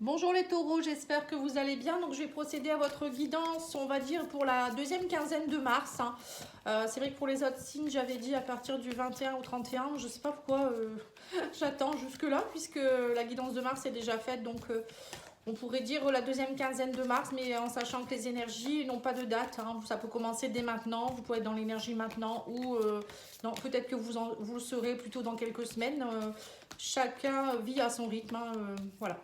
Bonjour les taureaux, j'espère que vous allez bien. Donc je vais procéder à votre guidance, on va dire pour la deuxième quinzaine de mars. C'est vrai que pour les autres signes, j'avais dit à partir du 21 au 31. Je ne sais pas pourquoi j'attends jusque-là, puisque la guidance de mars est déjà faite. Donc on pourrait dire la deuxième quinzaine de mars, mais en sachant que les énergies n'ont pas de date. Ça peut commencer dès maintenant, vous pouvez être dans l'énergie maintenant, ou non, peut-être que vous le serez plutôt dans quelques semaines. Chacun vit à son rythme, voilà.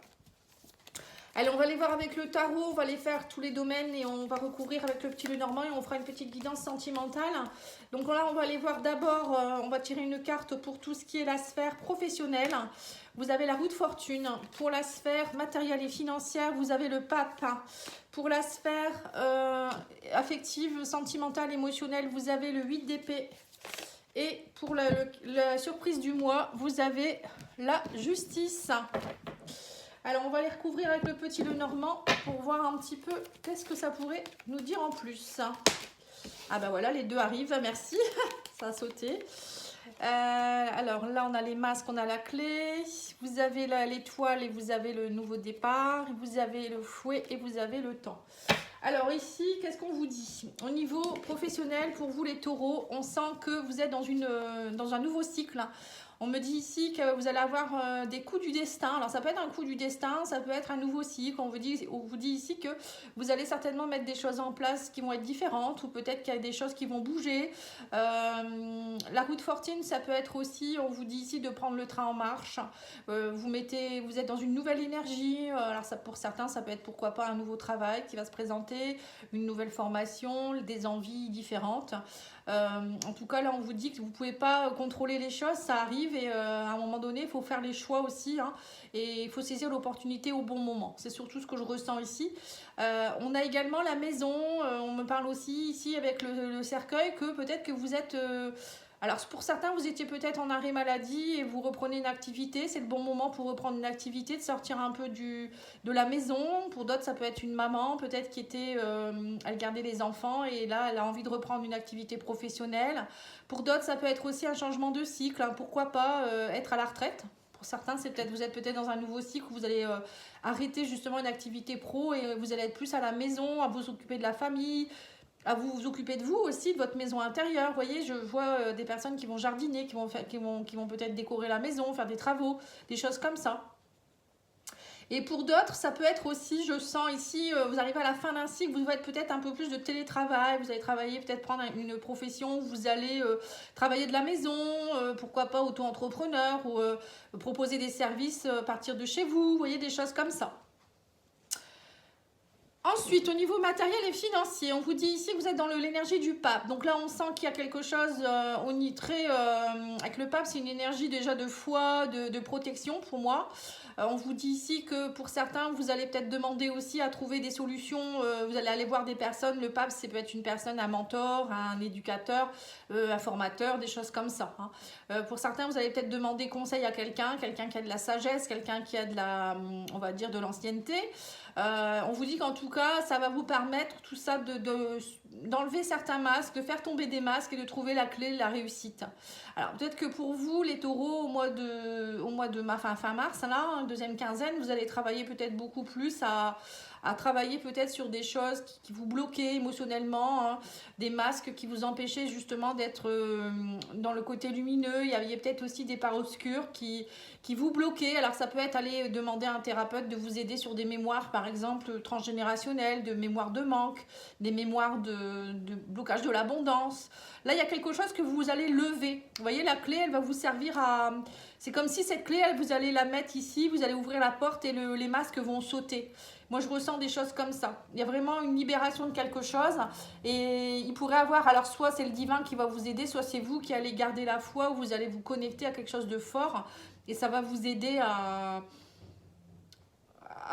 Allez, on va les voir avec le tarot, on va les faire tous les domaines et on va recouvrir avec le petit Lenormand et on fera une petite guidance sentimentale. Donc là, on va les voir d'abord, on va tirer une carte pour tout ce qui est la sphère professionnelle. Vous avez la roue de fortune. Pour la sphère matérielle et financière, vous avez le pape. Pour la sphère affective, sentimentale, émotionnelle, vous avez le 8 d'épée. Et pour la surprise du mois, vous avez la justice. Alors, on va les recouvrir avec le petit Lenormand pour voir un petit peu qu'est-ce que ça pourrait nous dire en plus. Ah bah voilà, les deux arrivent, merci, ça a sauté. Alors là, on a les masques, on a la clé, vous avez l'étoile et vous avez le nouveau départ, vous avez le fouet et vous avez le temps. Alors ici, qu'est-ce qu'on vous dit? Au niveau professionnel, pour vous les taureaux, on sent que vous êtes dans un nouveau cycle. On me dit ici que vous allez avoir des coups du destin. Alors ça peut être un coup du destin, ça peut être un nouveau cycle. On vous dit ici que vous allez certainement mettre des choses en place qui vont être différentes ou peut-être qu'il y a des choses qui vont bouger. La roue de fortune, ça peut être aussi, on vous dit ici de prendre le train en marche. Vous êtes dans une nouvelle énergie. Alors ça, pour certains, ça peut être pourquoi pas un nouveau travail qui va se présenter, une nouvelle formation, des envies différentes. En tout cas, là, on vous dit que vous ne pouvez pas contrôler les choses, ça arrive et à un moment donné, il faut faire les choix aussi et il faut saisir l'opportunité au bon moment. C'est surtout ce que je ressens ici. On a également la maison, on me parle aussi ici avec le cercueil que peut-être que vous êtes... alors pour certains, vous étiez peut-être en arrêt maladie et vous reprenez une activité. C'est le bon moment pour reprendre une activité, de sortir un peu de la maison. Pour d'autres, ça peut être une maman peut-être qui était, elle gardait les enfants et là, elle a envie de reprendre une activité professionnelle. Pour d'autres, ça peut être aussi un changement de cycle. Pourquoi pas être à la retraite. Pour certains, vous êtes peut-être dans un nouveau cycle où vous allez arrêter justement une activité pro et vous allez être plus à la maison, à vous occuper de la famille, à vous occuper de vous aussi, de votre maison intérieure. Vous voyez, je vois des personnes qui vont jardiner, qui vont peut-être décorer la maison, faire des travaux, des choses comme ça. Et pour d'autres, ça peut être aussi, je sens ici, vous arrivez à la fin d'un cycle, vous faites peut-être un peu plus de télétravail, vous allez travailler, peut-être prendre une profession, vous allez travailler de la maison, pourquoi pas auto-entrepreneur, ou proposer des services à partir de chez vous, vous voyez, des choses comme ça. Ensuite, au niveau matériel et financier, on vous dit ici que vous êtes dans l'énergie du pape. Donc là, on sent qu'il y a quelque chose, on y très, avec le pape, c'est une énergie déjà de foi, de protection pour moi. On vous dit ici que pour certains, vous allez peut-être demander aussi à trouver des solutions. Vous allez aller voir des personnes. Le pape, c'est peut-être une personne, un mentor, un éducateur, un formateur, des choses comme ça. Pour certains, vous allez peut-être demander conseil à quelqu'un qui a de la sagesse, quelqu'un qui a de la, on va dire, de l'ancienneté. On vous dit qu'en tout cas, ça va vous permettre tout ça d'enlever certains masques, de faire tomber des masques et de trouver la clé de la réussite. Alors peut-être que pour vous, les taureaux, au mois de fin mars, là, deuxième quinzaine, vous allez travailler peut-être beaucoup plus à travailler peut-être sur des choses qui vous bloquaient émotionnellement, des masques qui vous empêchaient justement d'être dans le côté lumineux. Il y avait peut-être aussi des parts obscures qui vous bloquaient. Alors ça peut être aller demander à un thérapeute de vous aider sur des mémoires, par exemple, transgénérationnelles, de mémoires de manque, des mémoires de blocage de l'abondance. Là, il y a quelque chose que vous allez lever. Vous voyez, la clé, elle va vous servir à... C'est comme si cette clé, vous allez la mettre ici, vous allez ouvrir la porte et les masques vont sauter. Moi, je ressens des choses comme ça. Il y a vraiment une libération de quelque chose. Et il pourrait avoir, alors soit c'est le divin qui va vous aider, soit c'est vous qui allez garder la foi, ou vous allez vous connecter à quelque chose de fort. Et ça va vous aider à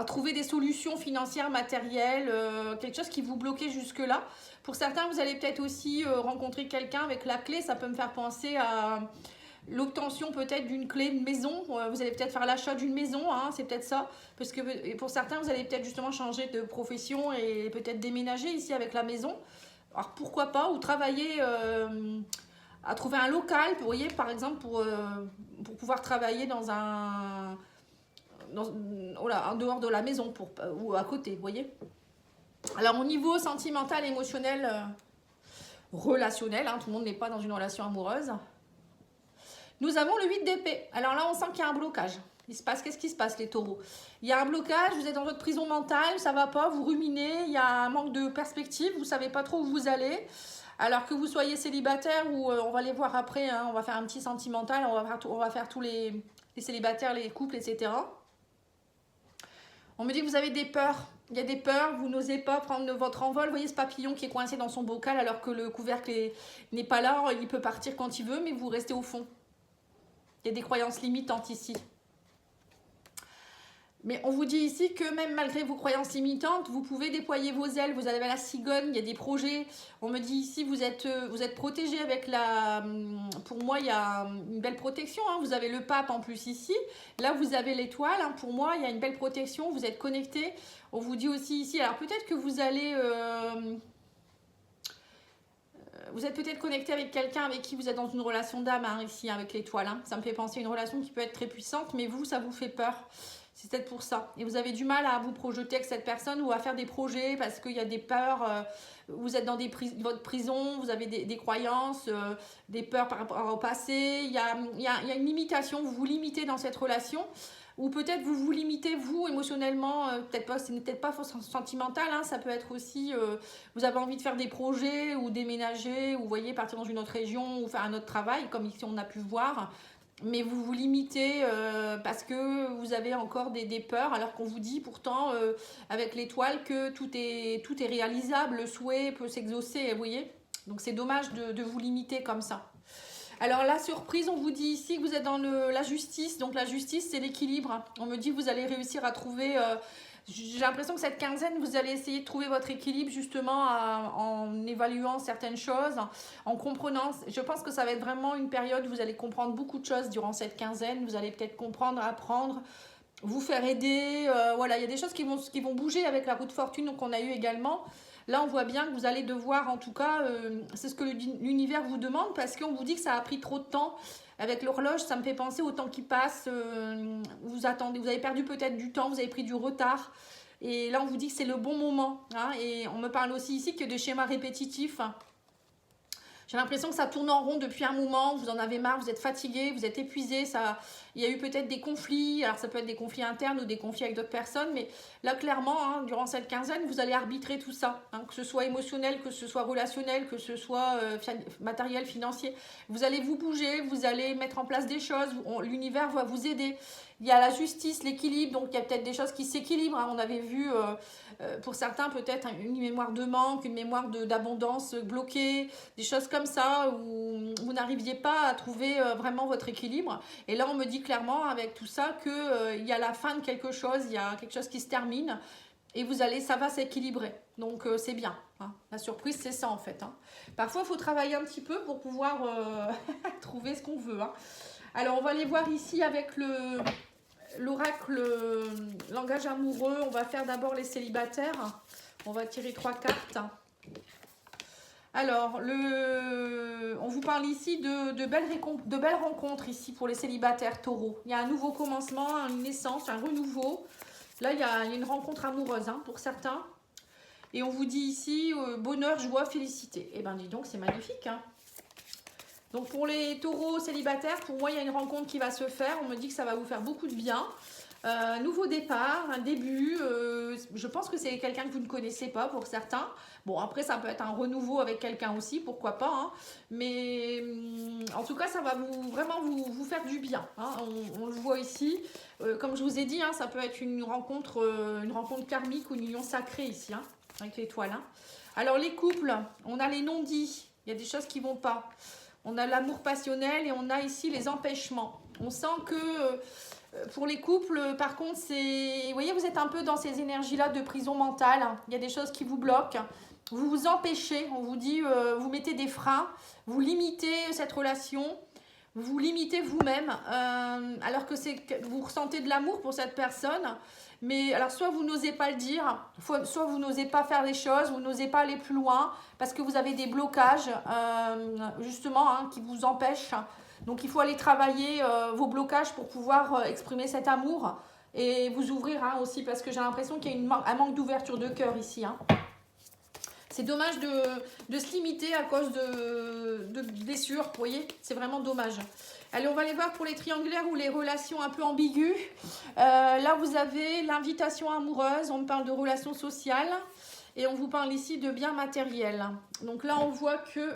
trouver des solutions financières, matérielles, quelque chose qui vous bloquait jusque-là. Pour certains, vous allez peut-être aussi rencontrer quelqu'un avec la clé. Ça peut me faire penser à l'obtention peut-être d'une clé de maison. Vous allez peut-être faire l'achat d'une maison, c'est peut-être ça. Parce que et pour certains, vous allez peut-être justement changer de profession et peut-être déménager ici avec la maison. Alors pourquoi pas, ou travailler à trouver un local, vous voyez, par exemple, pour pouvoir travailler voilà, en dehors de la maison ou à côté, vous voyez. Alors au niveau sentimental, émotionnel, relationnel, hein, tout le monde n'est pas dans une relation amoureuse. Nous avons le 8 d'épée. Alors là, on sent qu'il y a un blocage. Qu'est-ce qui se passe, les taureaux? Il y a un blocage, vous êtes dans votre prison mentale, ça va pas, vous ruminez, il y a un manque de perspective, vous savez pas trop où vous allez. Alors que vous soyez célibataire ou on va les voir après, hein, on va faire un petit sentimental, on va faire tous les célibataires, les couples, etc. On me dit que vous avez des peurs. Il y a des peurs, vous n'osez pas prendre votre envol. Vous voyez ce papillon qui est coincé dans son bocal alors que le couvercle n'est pas là, il peut partir quand il veut, mais vous restez au fond. Il y a des croyances limitantes ici. Mais on vous dit ici que même malgré vos croyances limitantes, vous pouvez déployer vos ailes, vous avez la cigogne, il y a des projets. On me dit ici, vous êtes protégé avec la... Pour moi, il y a une belle protection, hein. Vous avez le pape en plus ici. Là, vous avez l'étoile, hein. Pour moi, il y a une belle protection, vous êtes connecté. On vous dit aussi ici, alors peut-être que vous allez... Vous êtes peut-être connecté avec quelqu'un avec qui vous êtes dans une relation d'âme, hein, ici, avec l'étoile. Hein. Ça me fait penser à une relation qui peut être très puissante, mais vous, ça vous fait peur. C'est peut-être pour ça. Et vous avez du mal à vous projeter avec cette personne ou à faire des projets parce qu'il y a des peurs. Vous êtes dans votre prison, vous avez des croyances, des peurs par rapport au passé. Il y a une limitation, vous vous limitez dans cette relation. Ou peut-être vous vous limitez, vous, émotionnellement, peut-être pas, c'est peut-être pas sentimental, hein, ça peut être aussi, vous avez envie de faire des projets ou déménager, ou vous voyez, partir dans une autre région ou faire un autre travail, comme ici on a pu voir. Mais vous vous limitez parce que vous avez encore des peurs, alors qu'on vous dit pourtant avec l'étoile que tout est réalisable, le souhait peut s'exaucer, vous voyez. Donc c'est dommage de vous limiter comme ça. Alors la surprise, on vous dit ici que vous êtes dans la justice. Donc la justice, c'est l'équilibre. On me dit que vous allez réussir à trouver... j'ai l'impression que cette quinzaine, vous allez essayer de trouver votre équilibre justement en évaluant certaines choses, en comprenant. Je pense que ça va être vraiment une période où vous allez comprendre beaucoup de choses durant cette quinzaine. Vous allez peut-être comprendre, apprendre, vous faire aider. Voilà, il y a des choses qui vont bouger avec la roue de fortune qu'on a eu également. Là, on voit bien que vous allez devoir, en tout cas, c'est ce que l'univers vous demande parce qu'on vous dit que ça a pris trop de temps. Avec l'horloge, ça me fait penser au temps qui passe. Vous attendez, vous avez perdu peut-être du temps, vous avez pris du retard. Et là, on vous dit que c'est le bon moment. Hein, et on me parle aussi ici que de schémas répétitifs. J'ai l'impression que ça tourne en rond depuis un moment, vous en avez marre, vous êtes fatigué, vous êtes épuisé, il y a eu peut-être des conflits, alors ça peut être des conflits internes ou des conflits avec d'autres personnes, mais là clairement, hein, durant cette quinzaine, vous allez arbitrer tout ça, hein, que ce soit émotionnel, que ce soit relationnel, que ce soit matériel, financier. Vous allez vous bouger, vous allez mettre en place des choses, l'univers va vous aider. Il y a la justice, l'équilibre, donc il y a peut-être des choses qui s'équilibrent. Hein. On avait vu, pour certains, peut-être une mémoire de manque, une mémoire d'abondance bloquée, des choses comme ça, où vous n'arriviez pas à trouver vraiment votre équilibre. Et là, on me dit clairement, avec tout ça, qu'il y a la fin de quelque chose, il y a quelque chose qui se termine, et ça va s'équilibrer. Donc, c'est bien. Hein. La surprise, c'est ça, en fait. Hein. Parfois, il faut travailler un petit peu pour pouvoir trouver ce qu'on veut. Hein. Alors, on va aller voir ici avec l'oracle langage amoureux. On va faire d'abord les célibataires. On va tirer 3 cartes. Alors, on vous parle ici de belles rencontres ici pour les célibataires taureaux. Il y a un nouveau commencement, une naissance, un renouveau. Là, il y a une rencontre amoureuse hein, pour certains. Et on vous dit ici bonheur, joie, félicité. Eh bien, dis donc, c'est magnifique. Hein. Donc, pour les taureaux célibataires, pour moi, il y a une rencontre qui va se faire. On me dit que ça va vous faire beaucoup de bien. Nouveau départ, un début. Je pense que c'est quelqu'un que vous ne connaissez pas pour certains. Bon, après, ça peut être un renouveau avec quelqu'un aussi, pourquoi pas. Hein. Mais en tout cas, ça va vraiment vous faire du bien. Hein. On le voit ici. Comme je vous ai dit, hein, ça peut être une rencontre karmique ou une union sacrée ici, hein, avec l'étoile. Hein. Alors, les couples, on a les non-dits. Il y a des choses qui ne vont pas. On a l'amour passionnel et on a ici les empêchements. On sent que pour les couples, par contre, vous voyez, vous êtes un peu dans ces énergies-là de prison mentale. Il y a des choses qui vous bloquent. Vous vous empêchez, on vous dit, vous mettez des freins, vous limitez cette relation, vous limitez vous-même, alors que vous ressentez de l'amour pour cette personne. Mais alors, soit vous n'osez pas le dire, soit vous n'osez pas faire les choses, vous n'osez pas aller plus loin, parce que vous avez des blocages, justement, hein, qui vous empêchent. Donc, il faut aller travailler vos blocages pour pouvoir exprimer cet amour. et vous ouvrir hein, aussi, parce que j'ai l'impression qu'il y a un manque d'ouverture de cœur ici. Hein. C'est dommage de se limiter à cause de blessures, vous voyez, c'est vraiment dommage. Allez, on va aller voir pour les triangulaires ou les relations un peu ambiguës. Là, vous avez l'invitation amoureuse, on me parle de relations sociales et on vous parle ici de biens matériels. Donc là, on voit que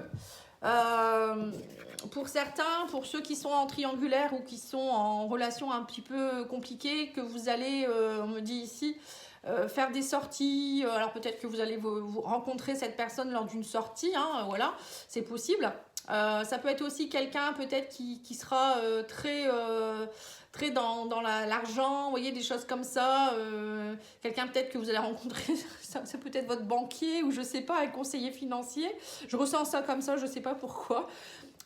pour certains, pour ceux qui sont en triangulaire ou qui sont en relation un petit peu compliquée, que vous allez, on me dit ici, faire des sorties, alors peut-être que vous allez vous rencontrer cette personne lors d'une sortie, hein, voilà, c'est possible. Ça peut être aussi quelqu'un peut-être qui sera très dans l'argent, vous voyez, des choses comme ça. Quelqu'un peut-être que vous allez rencontrer, c'est peut-être votre banquier ou je sais pas, un conseiller financier. Je ressens ça comme ça, je sais pas pourquoi.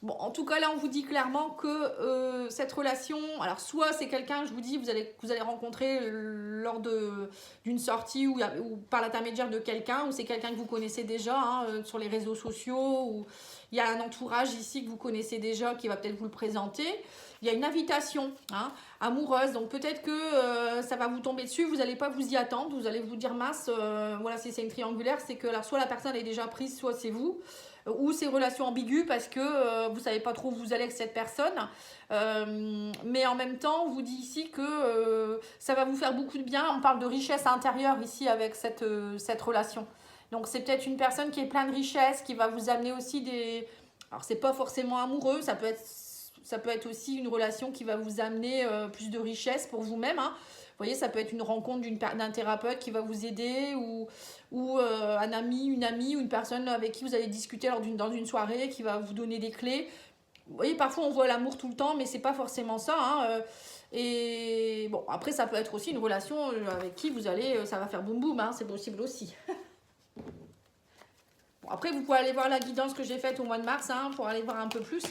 Bon, en tout cas, là, on vous dit clairement que cette relation, alors soit c'est quelqu'un, je vous dis, vous allez rencontrer lors d'une sortie ou par l'intermédiaire de quelqu'un, ou c'est quelqu'un que vous connaissez déjà hein, sur les réseaux sociaux, ou il y a un entourage ici que vous connaissez déjà qui va peut-être vous le présenter. Il y a une invitation hein, amoureuse, donc peut-être que ça va vous tomber dessus, vous n'allez pas vous y attendre, vous allez vous dire mince, voilà, si c'est une triangulaire, c'est que alors, soit la personne est déjà prise, soit c'est vous. Ou ces relations ambiguës parce que vous ne savez pas trop où vous allez avec cette personne. Mais en même temps, on vous dit ici que ça va vous faire beaucoup de bien. On parle de richesse intérieure ici avec cette relation. Donc c'est peut-être une personne qui est pleine de richesse, qui va vous amener aussi des... Alors c'est pas forcément amoureux, ça peut être aussi une relation qui va vous amener plus de richesse pour vous-même. Hein. Vous voyez, ça peut être une rencontre d'un thérapeute qui va vous aider ou un ami, une amie ou une personne avec qui vous allez discuter dans une soirée qui va vous donner des clés. Vous voyez, parfois on voit l'amour tout le temps, mais c'est pas forcément ça. Hein. Et bon, après ça peut être aussi une relation avec qui vous allez, ça va faire boum boum, hein, c'est possible aussi. Bon, après vous pouvez aller voir la guidance que j'ai faite au mois de mars hein, pour aller voir un peu plus.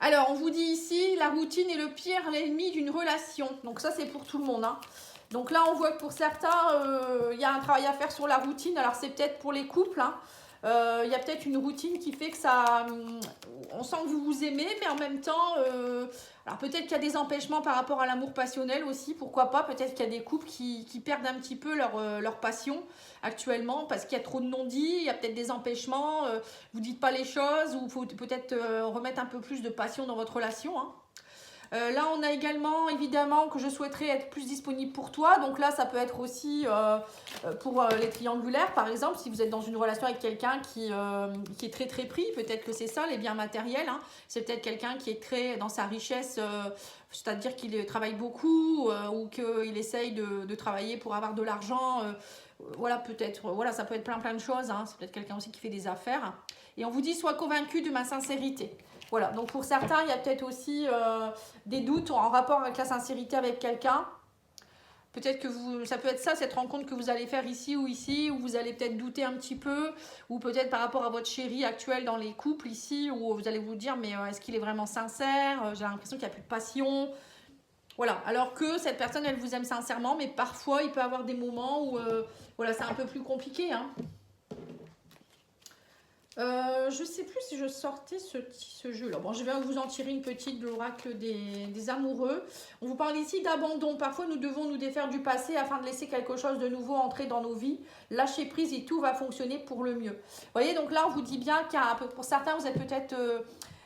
Alors, on vous dit ici, la routine est le pire ennemi d'une relation. Donc ça, c'est pour tout le monde. Hein. Donc là, on voit que pour certains, il y a un travail à faire sur la routine. Alors, c'est peut-être pour les couples. Hein. Il y a peut-être une routine qui fait que ça... on sent que vous vous aimez, mais en même temps... alors, peut-être qu'il y a des empêchements par rapport à l'amour passionnel aussi. Pourquoi pas? Peut-être qu'il y a des couples qui perdent un petit peu leur passion actuellement parce qu'il y a trop de non-dits. Il y a peut-être des empêchements. Vous ne dites pas les choses ou il faut peut-être remettre un peu plus de passion dans votre relation. Hein. Là, on a également, évidemment, que je souhaiterais être plus disponible pour toi. Donc là, ça peut être aussi pour les triangulaires, par exemple, si vous êtes dans une relation avec quelqu'un qui est très, très pris. Peut-être que c'est ça, les biens matériels. Hein. C'est peut-être quelqu'un qui est très dans sa richesse, c'est-à-dire qu'il travaille beaucoup ou qu'il essaye de travailler pour avoir de l'argent. Voilà, peut-être, voilà, ça peut être plein de choses. Hein. C'est peut-être quelqu'un aussi qui fait des affaires. Et on vous dit, sois convaincu de ma sincérité. Voilà, donc pour certains, il y a peut-être aussi des doutes en rapport avec la sincérité avec quelqu'un. Peut-être que ça peut être ça, cette rencontre que vous allez faire ici, où vous allez peut-être douter un petit peu, ou peut-être par rapport à votre chéri actuel dans les couples ici, où vous allez vous dire, mais est-ce qu'il est vraiment sincère? J'ai l'impression qu'il n'y a plus de passion. Voilà, alors que cette personne, elle vous aime sincèrement, mais parfois, il peut y avoir des moments où voilà, c'est un peu plus compliqué, hein. Je sais plus si je sortais ce jeu là. Bon, je vais vous en tirer une petite de l'oracle des amoureux. On vous parle ici d'abandon. Parfois nous devons nous défaire du passé afin de laisser quelque chose de nouveau entrer dans nos vies. Lâcher prise et tout va fonctionner pour le mieux. Vous voyez, donc là on vous dit bien qu'il y a un peu, pour certains vous êtes peut-être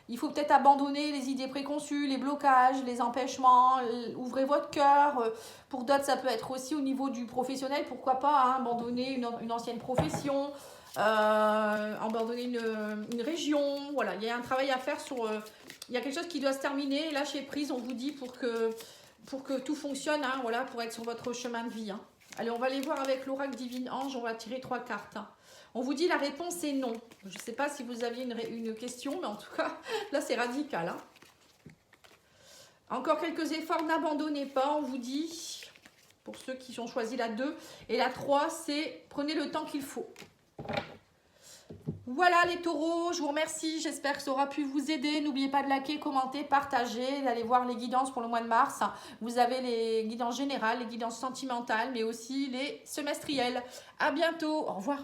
il faut peut-être abandonner les idées préconçues, les blocages, les empêchements, ouvrez votre cœur. Pour d'autres ça peut être aussi au niveau du professionnel, pourquoi pas hein, abandonner une ancienne profession. Abandonner une région, voilà, il y a un travail à faire sur, il y a quelque chose qui doit se terminer, lâcher prise, on vous dit, pour que tout fonctionne, hein, voilà, pour être sur votre chemin de vie. Hein. Allez, on va aller voir avec l'oracle divine ange, on va tirer 3 cartes. Hein. On vous dit la réponse est non. Je ne sais pas si vous aviez une question, mais en tout cas, là c'est radical. Hein. Encore quelques efforts, n'abandonnez pas, on vous dit, pour ceux qui ont choisi la 2. Et la 3, c'est prenez le temps qu'il faut. Voilà les taureaux, je vous remercie, j'espère que ça aura pu vous aider. N'oubliez pas de liker, commenter, partager, d'aller voir les guidances pour le mois de mars. Vous avez les guidances générales, les guidances sentimentales, mais aussi les semestrielles. À bientôt, au revoir.